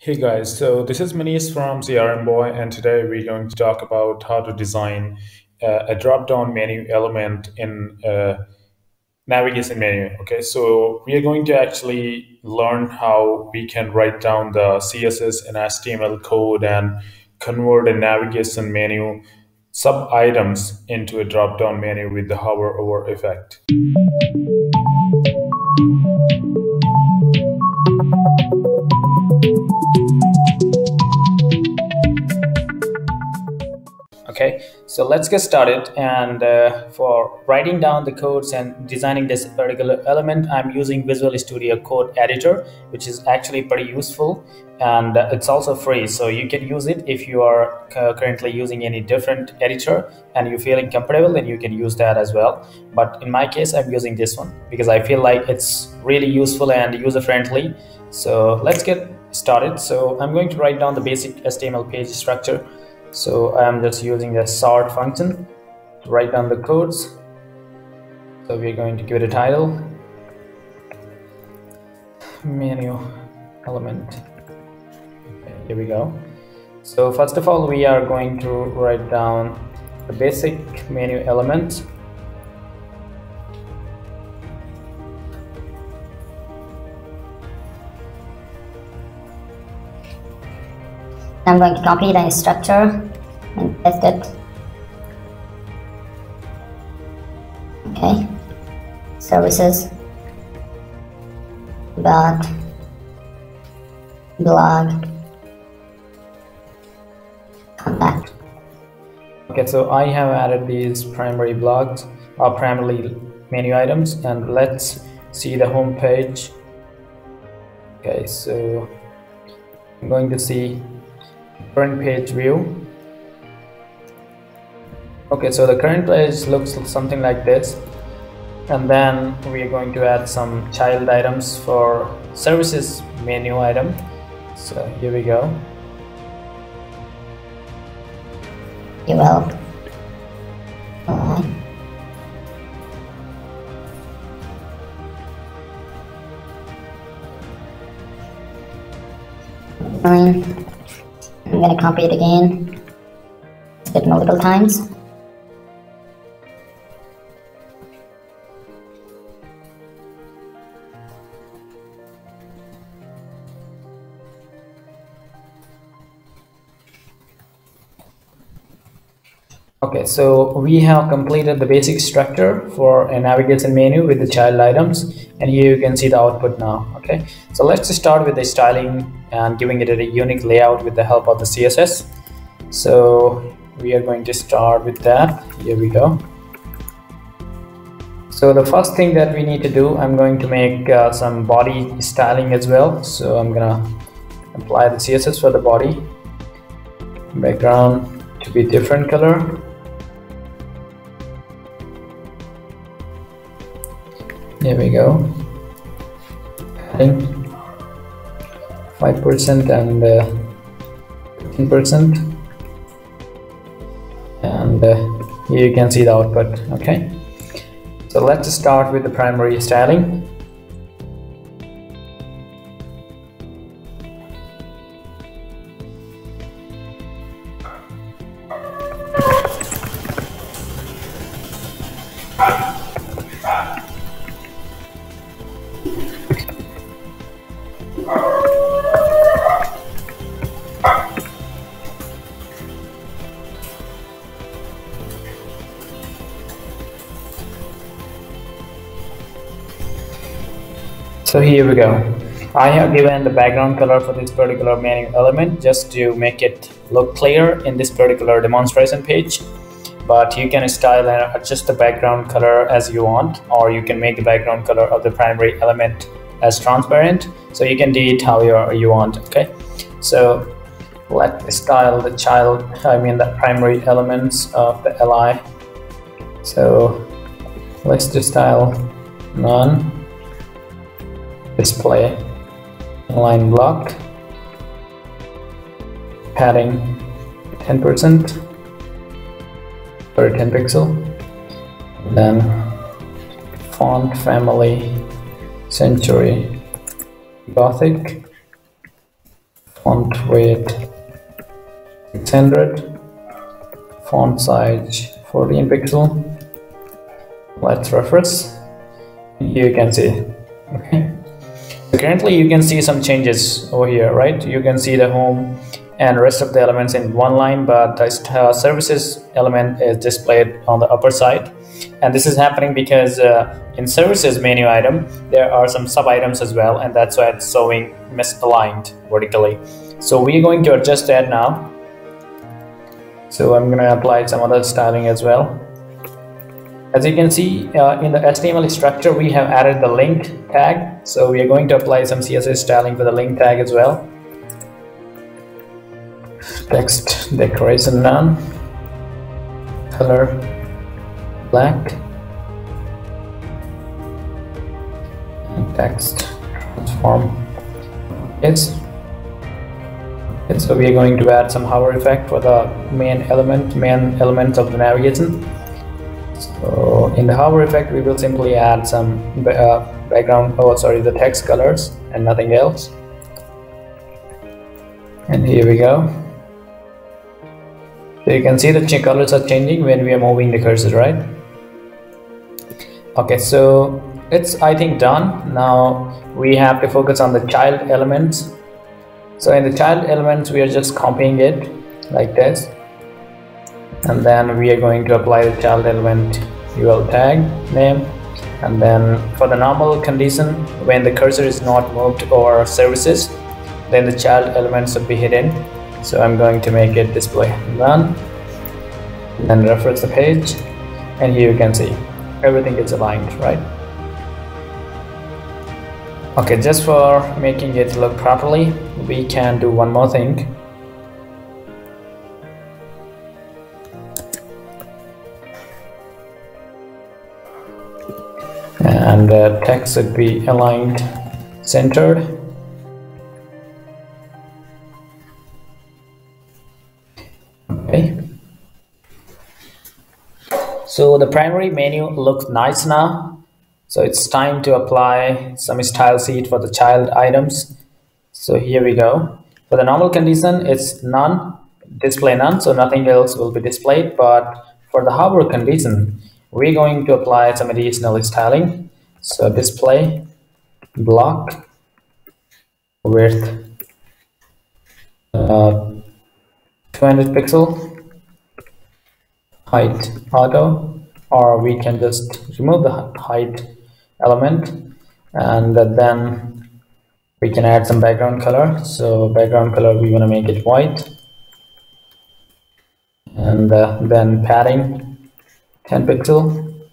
Hey guys, so this is Manish from CRM Boy, and today we're going to talk about how to design a drop-down menu element in navigation menu. Okay, so we are going to actually learn how we can write down the CSS and HTML code and convert a navigation menu sub items into a drop-down menu with the hover over effect. Okay, so let's get started. And for writing down the codes and designing this particular element, I'm using Visual Studio Code Editor, which is actually pretty useful, and it's also free. So you can use it if you are currently using any different editor and you're feeling comfortable, then you can use that as well. But in my case, I'm using this one because I feel like it's really useful and user-friendly. So let's get started. So I'm going to write down the basic HTML page structure. So I'm just using the sort function to write down the codes. So we're going to give it a title, menu element. Okay, here we go. So first of all, we are going to write down the basic menu element. I'm going to copy the structure and paste it. Okay. Services dot blog contact. Okay, so I have added these primary blogs or primarily menu items, and let's see the home page. Okay, so I'm going to see current page view. Okay, so the current page looks something like this, and then we are going to add some child items for services menu item. So here we go. You will. Alright. I'm going to copy it again, paste it multiple times. Okay, so we have completed the basic structure for a navigation menu with the child items, and here you can see the output now. Okay, so let's start with the styling and giving it a unique layout with the help of the CSS. So we are going to start with that. Here we go. So the first thing that we need to do, I'm going to make some body styling as well. So I'm gonna apply the CSS for the body, background to be different color. There we go. Padding 5% and 15%, and here you can see the output. Okay, so let's start with the primary styling. So here we go. I have given the background color for this particular menu element just to make it look clear in this particular demonstration page. But you can style and adjust the background color as you want, or you can make the background color of the primary element as transparent. So you can do it how you want. Okay. So let's style the the primary elements of the li. So let's just style none. Display line block, padding 10% per 10 pixel, then font family Century Gothic, font weight 600, font size 14 pixel. Let's refresh. Here you can see. Okay. Currently you can see some changes over here, right? You can see the home and rest of the elements in one line, but the services element is displayed on the upper side. And this is happening because in services menu item, there are some sub items as well, and that's why it's showing misaligned vertically. So we're going to adjust that now. So I'm going to apply some other styling as well. As you can see in the HTML structure, we have added the link tag. So we are going to apply some CSS styling for the link tag as well. Text decoration none, color black, and text transform is. Okay, so we are going to add some hover effect for the main elements of the navigation. So in the hover effect, we will simply add some the text colors and nothing else. And here we go. So you can see the colors are changing when we are moving the cursor, right? Okay, so it's, I think, done. Now we have to focus on the child elements. So in the child elements, we are just copying it like this. And then we are going to apply the child element UL tag name. And then for the normal condition, when the cursor is not moved over services, then the child element should be hidden. So I'm going to make it display none, then refresh the page, and here you can see everything is aligned, right? Okay, just for making it look properly, we can do one more thing. And the text should be aligned centered. Okay. So the primary menu looks nice now. So it's time to apply some style sheet for the child items. So here we go. For the normal condition, it's none, display none, so nothing else will be displayed. But for the hover condition, we're going to apply some additional styling. So display block width 200 pixel, height auto, or we can just remove the height element, and then we can add some background color. So background color, we want to make it white, and then padding 10 pixel,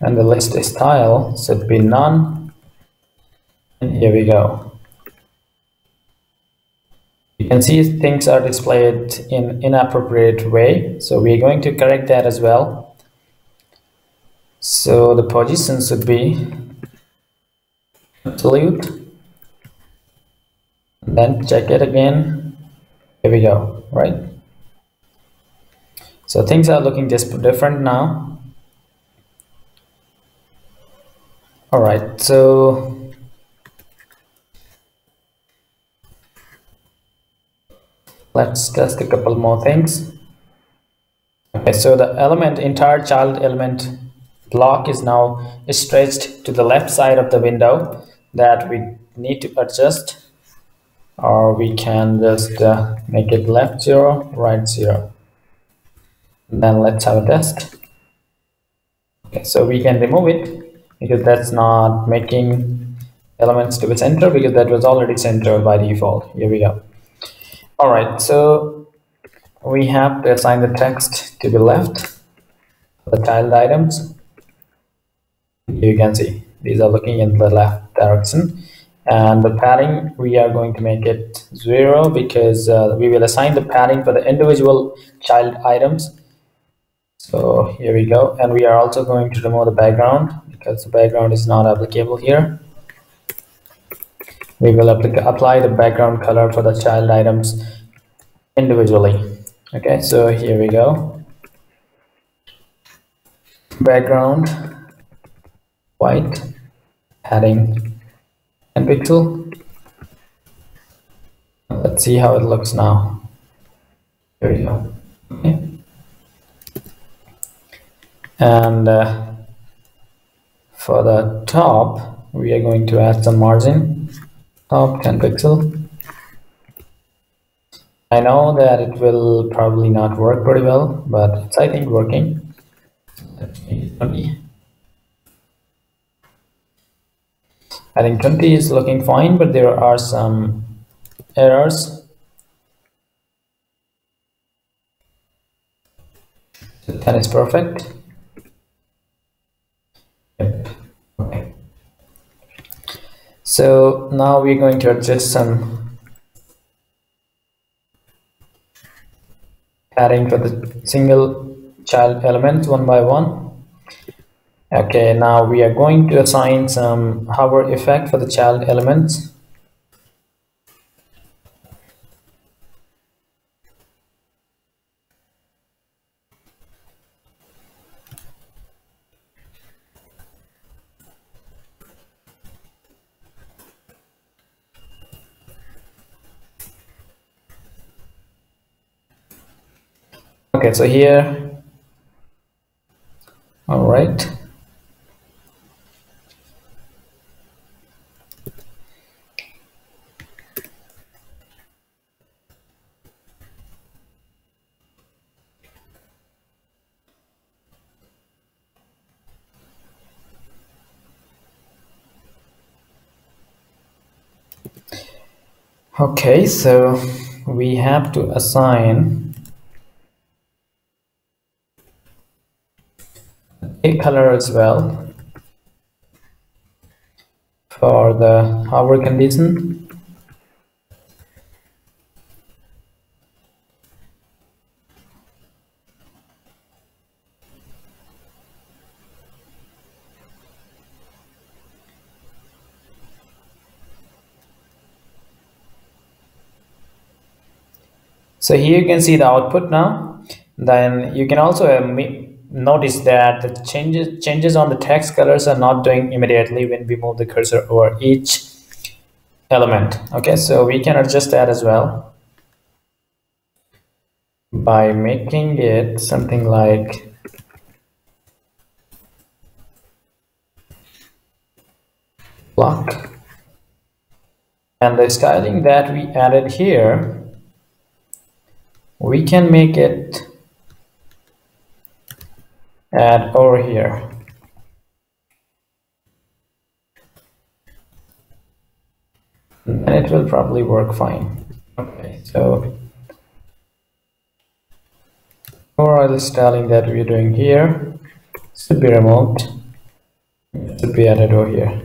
and the list style should be none, and here we go. You can see things are displayed in inappropriate way, so we're going to correct that as well. So the position should be absolute, then check it again. Here we go, right? So things are looking just different now. All right, so let's test a couple more things. Okay, so the entire child element block is now stretched to the left side of the window. That we need to adjust, or we can just make it left 0, right 0. And then let's have a test. Okay, so we can remove it because that's not making elements to be centered, because that was already centered by default. Here we go. All right, so we have to assign the text to the left, the child items. You can see these are looking in the left direction, and the padding, we are going to make it 0 because we will assign the padding for the individual child items. So here we go, and we are also going to remove the background because the background is not applicable here. We will apply the background color for the child items individually. Okay, so here we go. Background white, padding 10 pixel. Let's see how it looks now. Here we go. Okay. And for the top, we are going to add some margin. Top 10 pixel. I know that it will probably not work pretty well, but it's, I think, working. Let's make it 20. I think 20 is looking fine, but there are some errors. So 10 is perfect. Yep. Okay. So now we're going to adjust some padding for the single child elements one by one. Okay, now we are going to assign some hover effect for the child elements. Okay, so here, all right. Okay, so we have to assign a color as well for the hover condition. So here you can see the output now. Then you can also notice that the changes on the text colors are not doing immediately when we move the cursor over each element. Okay, so we can adjust that as well by making it something like block. And the styling that we added here, we can make it add over here. And it will probably work fine. Okay, so overall the styling that we're doing here should be removed. It should be added over here.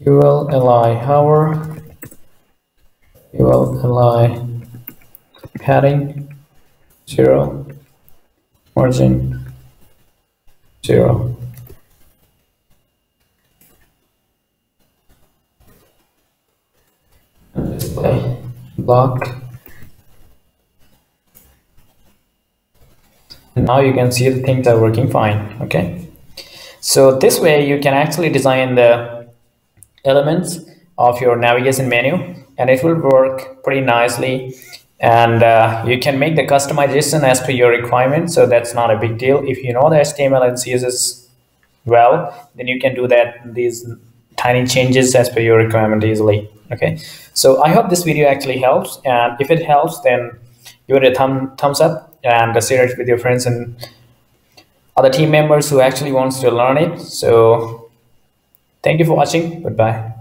You will ally hover, you will ally padding 0, margin 0. And display block. And now you can see the things are working fine. Okay, so this way you can actually design the elements of your navigation menu, and it will work pretty nicely. And you can make the customization as per your requirements, so that's not a big deal. If you know the HTML and CSS well, then you can do that, these tiny changes as per your requirement easily. Okay, so I hope this video actually helps, and if it helps, then give it a thumbs up and share it with your friends and other team members who actually wants to learn it. So thank you for watching. Goodbye.